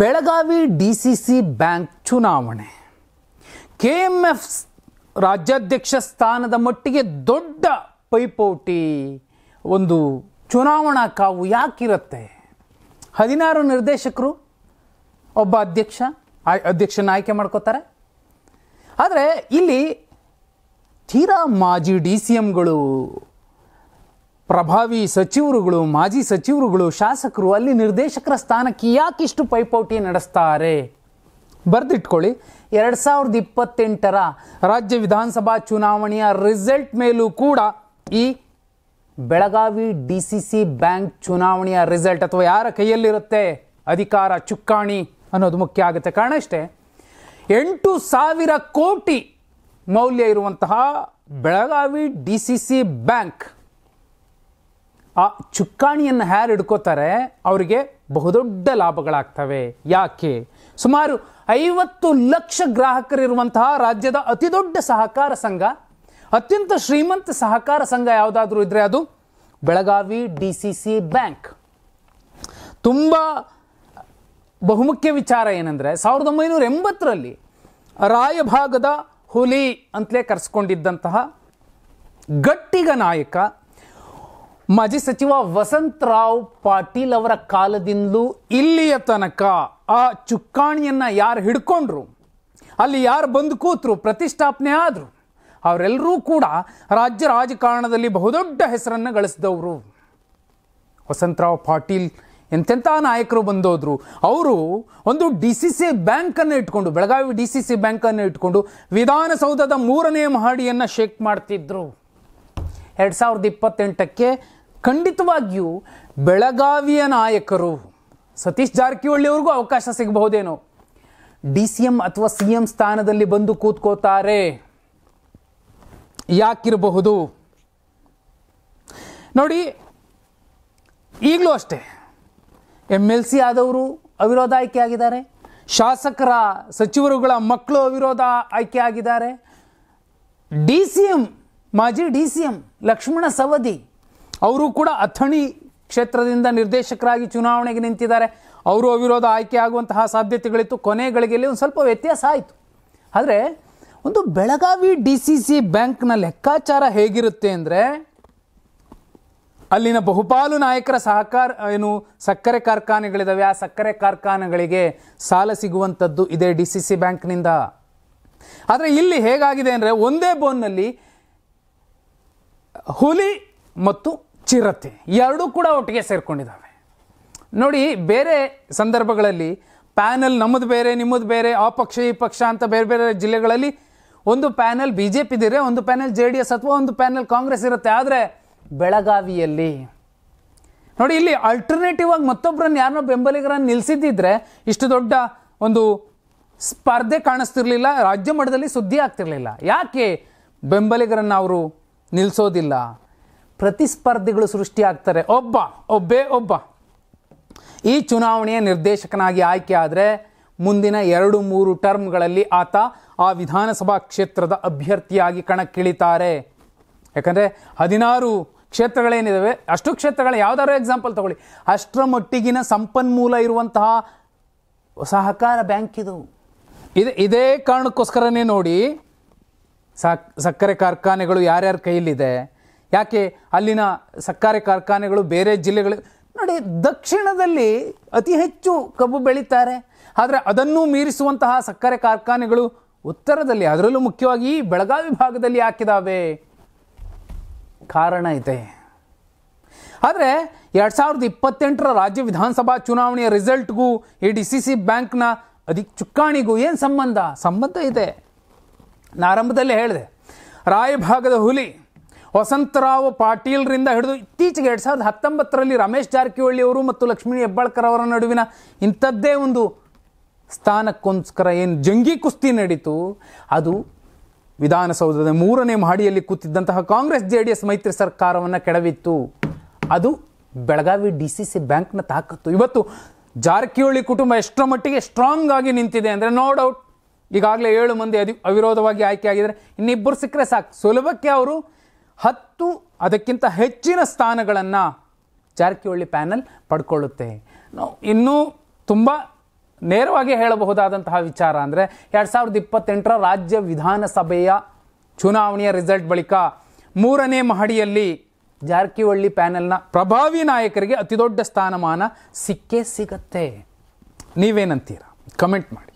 Belagavi DCC bank ಚುನಾವಣೆ, KMF ರಾಜ್ಯಾಧ್ಯಕ್ಷ ಸ್ಥಾನದ ಮಟ್ಟಿಗೆ ದೊಡ್ಡ ಪೈಪೋಟಿ, ಒಂದು ಚುನಾವಣಾ ಕಾವು ಯಾಕಿರುತ್ತೆ? 16 ನಿರ್ದೇಶಕರು ಒಬ್ಬ ಅಧ್ಯಕ್ಷನ ಆಯ್ಕೆ ಮಾಡ್ಕೋತಾರೆ. ಆದರೆ ಇಲ್ಲಿ ತೀರಾ ಮಾಜಿ DCMಗಳು, ಪ್ರಭಾವಿ ಸಚಿವರುಗಳು, ಮಾಜಿ ಸಚಿವರುಗಳು, ಶಾಸಕರು ಅಲ್ಲಿ ನಿರ್ದೇಶಕರ ಸ್ಥಾನಕ್ಕೆ ಯಾಕಿಷ್ಟು ಪೈಪೋಟಿ ನಡೆಸ್ತಾರೆ? ಬರೆದಿಟ್ಕೊಳ್ಳಿ. 2028ರ ರಾಜ್ಯ ವಿಧಾನಸಭಾ ಚುನಾವಣೆಯ ರಿಸಲ್ಟ್ ಮೇಲೂ ಕೂಡ ಈ ಬೆಳಗಾವಿ DCC ಬ್ಯಾಂಕ್ ಚುನಾವಣೆಯ ರಿಸಲ್ಟ್ ಅಥವಾ ಯಾರ ಕೈಯಲ್ಲಿರುತ್ತೆ ಅಧಿಕಾರ, ಚುಕ್ಕಾಣಿ ಅನ್ನೋದು ಮುಖ್ಯ ಆಗುತ್ತೆ. ಕಾರಣ ಇಷ್ಟೇ, 8,000 ಕೋಟಿ ಮೌಲ್ಯ ಇರುವಂತಹ ಬೆಳಗಾವಿ DCC ಬ್ಯಾಂಕ್ ಆ ಚುಕ್ಕಾಣಿಯನ್ನು ಯಾರು ಹಿಡ್ಕೋತಾರೆ ಅವರಿಗೆ ಬಹುದೊಡ್ಡ ಲಾಭಗಳಾಗ್ತವೆ. ಯಾಕೆ? ಸುಮಾರು 50 ಲಕ್ಷ ಗ್ರಾಹಕರಿರುವಂತಹ ರಾಜ್ಯದ ಅತಿ ದೊಡ್ಡ ಸಹಕಾರ ಸಂಘ, ಅತ್ಯಂತ ಶ್ರೀಮಂತ ಸಹಕಾರ ಸಂಘ ಯಾವುದಾದ್ರೂ ಇದ್ರೆ ಅದು ಬೆಳಗಾವಿ DCC ಬ್ಯಾಂಕ್. ತುಂಬ ಬಹುಮುಖ್ಯ ವಿಚಾರ ಏನಂದ್ರೆ 1980ರಲ್ಲಿ ರಾಯಭಾಗದ ಹುಲಿ ಅಂತಲೇ ಕರೆಸ್ಕೊಂಡಿದ್ದಂತಹ ಗಟ್ಟಿಗ ನಾಯಕ ಮಾಜಿ ಸಚಿವ ವಸಂತರಾವ್ ಪಾಟೀಲ್ ಅವರ ಕಾಲದಿಂದಲೂ ಇಲ್ಲಿಯ ತನಕ ಆ ಚುಕ್ಕಾಣಿಯನ್ನು ಯಾರು ಹಿಡ್ಕೊಂಡ್ರು, ಅಲ್ಲಿ ಯಾರು ಬಂದು ಕೂತರು, ಪ್ರತಿಷ್ಠಾಪನೆ ಆದರು, ಅವರೆಲ್ಲರೂ ಕೂಡ ರಾಜ್ಯ ರಾಜಕಾರಣದಲ್ಲಿ ಬಹುದೊಡ್ಡ ಹೆಸರನ್ನು ಗಳಿಸಿದವರು. ವಸಂತರಾವ್ ಪಾಟೀಲ್ ಎಂತೆಂಥ ನಾಯಕರು ಬಂದೋದ್ರು. ಅವರು ಒಂದು DCC ಬ್ಯಾಂಕನ್ನು ಇಟ್ಕೊಂಡು, ಬೆಳಗಾವಿ DCC ಬ್ಯಾಂಕನ್ನು ಇಟ್ಕೊಂಡು ವಿಧಾನಸೌಧದ 3ನೇ ಮಹಡಿಯನ್ನು ಶೇಕ್ ಮಾಡ್ತಿದ್ರು. 2028ಕ್ಕೆ ಖಂಡಿತವಾಗಿಯೂ ಬೆಳಗಾವಿಯ ನಾಯಕರು, ಸತೀಶ್ ಜಾರಕಿಹೊಳಿ ಅವ್ರಿಗೂ ಅವಕಾಶ ಸಿಗಬಹುದೇನೋ, DCM ಅಥವಾ CM ಸ್ಥಾನದಲ್ಲಿ ಬಂದು ಕೂತ್ಕೋತಾರೆ. ಯಾಕಿರಬಹುದು ನೋಡಿ. ಈಗಲೂ ಅಷ್ಟೇ MLC ಆದವರು ಅವಿರೋಧ ಆಯ್ಕೆ ಆಗಿದ್ದಾರೆ, ಶಾಸಕರ ಸಚಿವರುಗಳ ಮಕ್ಕಳು ಅವಿರೋಧ ಆಯ್ಕೆ ಆಗಿದ್ದಾರೆ. DCM, ಮಾಜಿ DCM ಲಕ್ಷ್ಮಣ ಸವದಿ ಅವರು ಕೂಡ ಅಥಣಿ ಕ್ಷೇತ್ರದಿಂದ ನಿರ್ದೇಶಕರಾಗಿ ಚುನಾವಣೆಗೆ ನಿಂತಿದ್ದಾರೆ. ಅವರು ಅವಿರೋಧ ಆಯ್ಕೆ ಆಗುವಂತಹ ಸಾಧ್ಯತೆಗಳಿತ್ತು. ಕೊನೆ ಗಳಿಗೆಯಲ್ಲಿ ಒಂದು ಸ್ವಲ್ಪ ವ್ಯತ್ಯಾಸ ಆಯಿತು. ಆದರೆ ಒಂದು ಬೆಳಗಾವಿ DCC ಬ್ಯಾಂಕ್ನ ಲೆಕ್ಕಾಚಾರ ಹೇಗಿರುತ್ತೆ ಅಂದರೆ, ಅಲ್ಲಿನ ಬಹುಪಾಲು ನಾಯಕರ ಸಕ್ಕರೆ ಕಾರ್ಖಾನೆಗಳಿದ್ದಾವೆ. ಆ ಸಕ್ಕರೆ ಕಾರ್ಖಾನೆಗಳಿಗೆ ಸಾಲ ಸಿಗುವಂಥದ್ದು ಇದೇ DCC ಬ್ಯಾಂಕ್ನಿಂದ. ಆದರೆ ಇಲ್ಲಿ ಹೇಗಾಗಿದೆ ಅಂದರೆ, ಒಂದೇ ಬೋನ್ನಲ್ಲಿ ಹುಲಿ ಮತ್ತು ಚಿರತೆ ಎರಡೂ ಕೂಡ ಒಟ್ಟಿಗೆ ಸೇರ್ಕೊಂಡಿದ್ದಾವೆ. ನೋಡಿ, ಬೇರೆ ಸಂದರ್ಭಗಳಲ್ಲಿ ಪ್ಯಾನಲ್ ನಮ್ಮದು ಬೇರೆ, ನಿಮ್ಮದು ಬೇರೆ, ಆ ಪಕ್ಷ ಈ ಪಕ್ಷ ಅಂತ ಬೇರೆ ಬೇರೆ ಜಿಲ್ಲೆಗಳಲ್ಲಿ ಒಂದು ಪ್ಯಾನಲ್ BJP ಇದ್ರೆ, ಒಂದು ಪ್ಯಾನಲ್ JDS ಅಥವಾ ಒಂದು ಪ್ಯಾನಲ್ ಕಾಂಗ್ರೆಸ್ ಇರುತ್ತೆ. ಆದರೆ ಬೆಳಗಾವಿಯಲ್ಲಿ ನೋಡಿ, ಇಲ್ಲಿ ಆಲ್ಟರ್ನೇಟಿವ್ ಆಗಿ ಮತ್ತೊಬ್ಬರನ್ನು ಯಾರನ್ನೋ ಬೆಂಬಲಿಗರನ್ನು ನಿಲ್ಲಿಸಿದ್ದಿದ್ರೆ ಇಷ್ಟು ದೊಡ್ಡ ಒಂದು ಸ್ಪರ್ಧೆ ಕಾಣಿಸ್ತಿರ್ಲಿಲ್ಲ, ರಾಜ್ಯ ಮಟ್ಟದಲ್ಲಿ ಸುದ್ದಿ ಆಗ್ತಿರ್ಲಿಲ್ಲ. ಯಾಕೆ ಬೆಂಬಲಿಗರನ್ನು ಅವರು ನಿಲ್ಲಿಸೋದಿಲ್ಲ? ಪ್ರತಿಸ್ಪರ್ಧಿಗಳು ಸೃಷ್ಟಿ ಆಗ್ತಾರೆ. ಒಬ್ಬ ಈ ಚುನಾವಣೆಯ ನಿರ್ದೇಶಕನಾಗಿ ಆಯ್ಕೆ ಆದರೆ ಮುಂದಿನ 2-3 ಟರ್ಮ್ಗಳಲ್ಲಿ ಆತ ಆ ವಿಧಾನಸಭಾ ಕ್ಷೇತ್ರದ ಅಭ್ಯರ್ಥಿಯಾಗಿ ಕಣಕ್ಕಿಳಿತಾರೆ. ಯಾಕಂದರೆ 16 ಕ್ಷೇತ್ರಗಳೇನಿದ್ದಾವೆ, ಅಷ್ಟು ಕ್ಷೇತ್ರಗಳ ಯಾವುದಾದ್ರು ಎಕ್ಸಾಂಪಲ್ ತಗೊಳ್ಳಿ, ಅಷ್ಟರ ಮಟ್ಟಿಗಿನ ಸಂಪನ್ಮೂಲ ಇರುವಂತಹ ಸಹಕಾರ ಬ್ಯಾಂಕ್ ಇದು. ಇದೇ ಕಾರಣಕ್ಕೋಸ್ಕರನೇ ನೋಡಿ, ಸಕ್ಕರೆ ಕಾರ್ಖಾನೆಗಳು ಯಾರ್ಯಾರ ಕೈಯಲ್ಲಿದೆ, ಯಾಕೆ ಅಲ್ಲಿನ ಸಕ್ಕರೆ ಕಾರ್ಖಾನೆಗಳು ಬೇರೆ ಜಿಲ್ಲೆಗಳು ನೋಡಿ, ದಕ್ಷಿಣದಲ್ಲಿ ಅತಿ ಹೆಚ್ಚು ಕಬ್ಬು ಬೆಳೀತಾರೆ. ಆದರೆ ಅದನ್ನು ಮೀರಿಸುವಂತಹ ಸಕ್ಕರೆ ಕಾರ್ಖಾನೆಗಳು ಉತ್ತರದಲ್ಲಿ, ಅದರಲ್ಲೂ ಮುಖ್ಯವಾಗಿ ಬೆಳಗಾವಿ ಭಾಗದಲ್ಲಿ ಹಾಕಿದಾವೆ. ಕಾರಣ ಇದೆ. ಆದರೆ 2028ರ ರಾಜ್ಯ ವಿಧಾನಸಭಾ ಚುನಾವಣೆಯ ರಿಸಲ್ಟ್ಗೂ ಈ DCC ಬ್ಯಾಂಕ್ನ ಚುಕ್ಕಾಣಿಗೂ ಏನು ಸಂಬಂಧ ಇದೆ? ನಾನು ಆರಂಭದಲ್ಲೇ ಹೇಳಿದೆ, ರಾಯಭಾಗದ ಹುಲಿ ವಸಂತರಾವ್ ಪಾಟೀಲ್ರಿಂದ ಹಿಡಿದು ಇತ್ತೀಚೆಗೆ 2019ರಲ್ಲಿ ರಮೇಶ್ ಜಾರಕಿಹೊಳಿ ಅವರು ಮತ್ತು ಲಕ್ಷ್ಮೀ ಹೆಬ್ಬಾಳ್ಕರ್ ಅವರ ನಡುವಿನ ಇಂಥದ್ದೇ ಒಂದು ಸ್ಥಾನಕ್ಕೋಸ್ಕರ ಏನು ಜಂಗಿ ಕುಸ್ತಿ ನಡೀತು, ಅದು ವಿಧಾನಸೌಧದ 3ನೇ ಮಹಡಿಯಲ್ಲಿ ಕೂತಿದ್ದಂತಹ ಕಾಂಗ್ರೆಸ್ JDS ಮೈತ್ರಿ ಸರ್ಕಾರವನ್ನು ಕೆಡವಿತ್ತು. ಅದು ಬೆಳಗಾವಿ DCC ಬ್ಯಾಂಕ್ನ ತಾಕತ್ತು. ಇವತ್ತು ಜಾರಕಿಹೊಳಿ ಕುಟುಂಬ ಎಷ್ಟರ ಮಟ್ಟಿಗೆ ಸ್ಟ್ರಾಂಗ್ ಆಗಿ ನಿಂತಿದೆ ಅಂದರೆ, ನೋ ಡೌಟ್, ಈಗಾಗಲೇ 7 ಮಂದಿ ಅವಿರೋಧವಾಗಿ ಆಯ್ಕೆ ಆಗಿದ್ದಾರೆ. ಇನ್ನಿಬ್ಬರು ಸಿಕ್ಕರೆ ಸಾಕು, ಸುಲಭಕ್ಕೆ ಅವರು 10 ಅದಕ್ಕಿಂತ ಹೆಚ್ಚಿನ ಸ್ಥಾನಗಳನ್ನು ಜಾರಕಿಹೊಳಿ ಪ್ಯಾನಲ್ ಪಡ್ಕೊಳ್ಳುತ್ತೆ. ಇನ್ನೂ ತುಂಬ ನೇರವಾಗಿ ಹೇಳಬಹುದಾದಂತಹ ವಿಚಾರ ಅಂದರೆ 2028ರ ರಾಜ್ಯ ವಿಧಾನಸಭೆಯ ಚುನಾವಣೆಯ ರಿಸಲ್ಟ್ ಬಳಿಕ 3ನೇ ಮಹಡಿಯಲ್ಲಿ ಜಾರಕಿಹೊಳಿ ಪ್ಯಾನೆಲ್ನ ಪ್ರಭಾವಿ ನಾಯಕರಿಗೆ ಅತಿದೊಡ್ಡ ಸ್ಥಾನಮಾನ ಸಿಕ್ಕೇ ಸಿಗತ್ತೆ. ನೀವೇನಂತೀರಾ? ಕಮೆಂಟ್ ಮಾಡಿ.